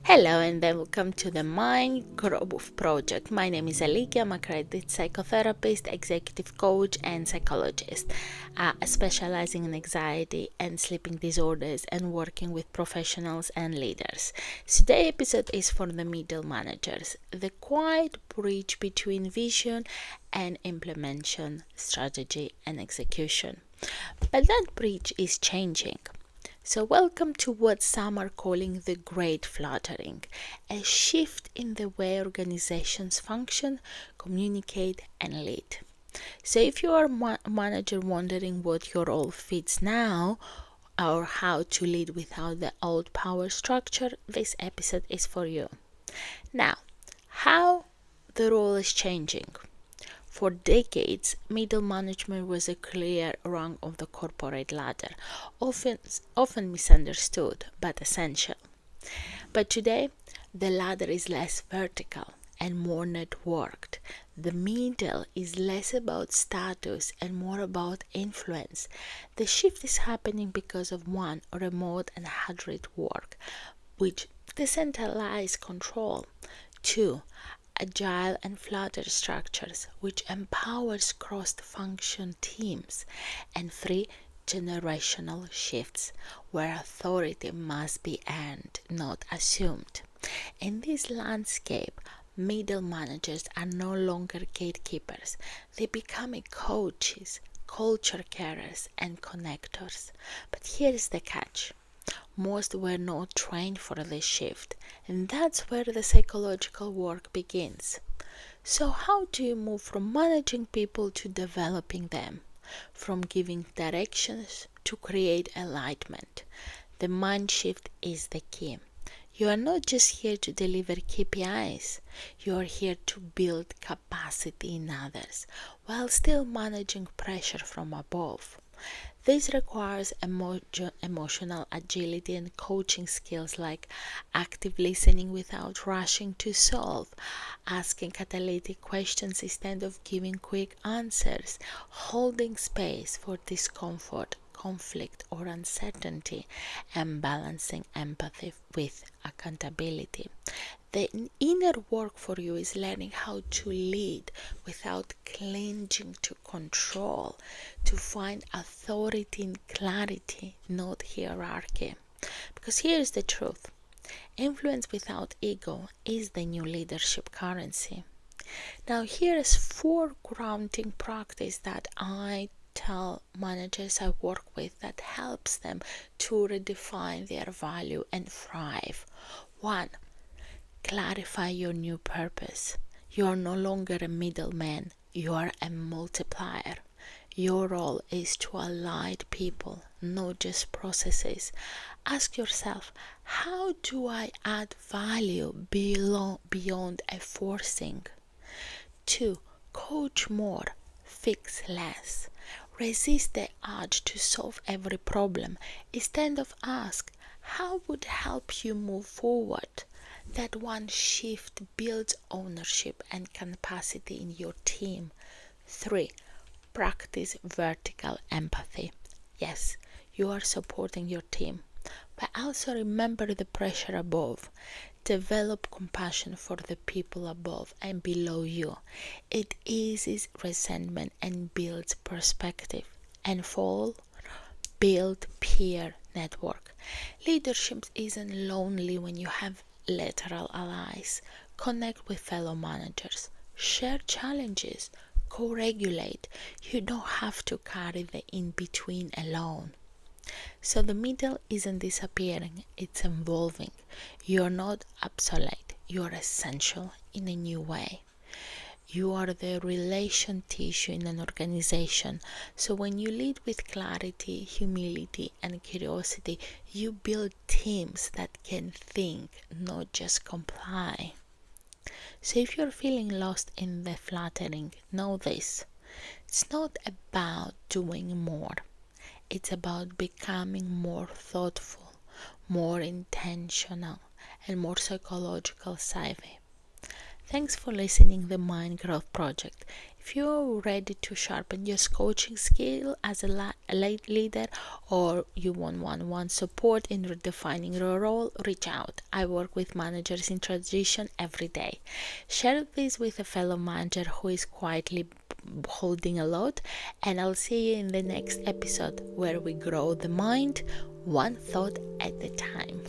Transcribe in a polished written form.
Hello and welcome to the Mind Growth Project. My name is Aliki. I'm a accredited psychotherapist, executive coach, and psychologist, specializing in anxiety and sleeping disorders and working with professionals and leaders. Today's episode is for the middle managers, the quiet bridge between vision and implementation, strategy, and execution. But that bridge is changing. So, welcome to what some are calling the Great Flattening, a shift in the way organizations function, communicate, and lead. So, if you are a manager wondering what your role fits now or how to lead without the old power structure, this episode is for you. Now, how the role is changing. For decades, middle management was a clear rung of the corporate ladder, often misunderstood but essential. But today, the ladder is less vertical and more networked. The middle is less about status and more about influence. The shift is happening because of one, remote and hybrid work, which decentralized control. Two, agile and flatter structures, which empowers cross-function teams. And three, generational shifts, where authority must be earned, not assumed. In this landscape, middle managers are no longer gatekeepers. They become coaches, culture carriers, and connectors. But here's the catch. Most were not trained for this shift, and that's where the psychological work begins. So, how do you move from managing people to developing them? From giving directions to create alignment? The mind shift is the key. You are not just here to deliver KPIs, you are here to build capacity in others while still managing pressure from above. This requires emotional agility and coaching skills like active listening without rushing to solve, asking catalytic questions instead of giving quick answers, holding space for discomfort, conflict, or uncertainty, and balancing empathy with accountability. The inner work for you is learning how to lead without clinging to control, to find authority in clarity, not hierarchy. Because here's the truth. Influence without ego is the new leadership currency. Now here is 4 grounding practice that I tell managers I work with that helps them to redefine their value and thrive. 1. Clarify your new purpose. You are no longer a middleman, you are a multiplier. Your role is to align people, not just processes. Ask yourself, how do I add value beyond a forcing? 2. Coach more, fix less. Resist the urge to solve every problem. Instead of ask, how would help you move forward? That one shift builds ownership and capacity in your team. 3. Practice vertical empathy. Yes, you are supporting your team, but also remember the pressure above. Develop compassion for the people above and below you. It eases resentment and builds perspective. And 4, build peer network. Leadership isn't lonely when you have lateral allies. Connect with fellow managers. Share challenges. Co-regulate. You don't have to carry the in-between alone. So the middle isn't disappearing, it's evolving. You're not obsolete, you're essential in a new way. You are the relation tissue in an organization. So when you lead with clarity, humility, and curiosity, you build teams that can think, not just comply. So if you're feeling lost in the flattering, know this. It's not about doing more. It's about becoming more thoughtful, more intentional, and more psychological savvy. Thanks for listening to the Mind Growth Project. If you're ready to sharpen your coaching skill as a late leader, or you want one-on-one support in redefining your role, reach out. I work with managers in transition every day. Share this with a fellow manager who is quietly holding a lot, and I'll see you in the next episode where we grow the mind one thought at a time.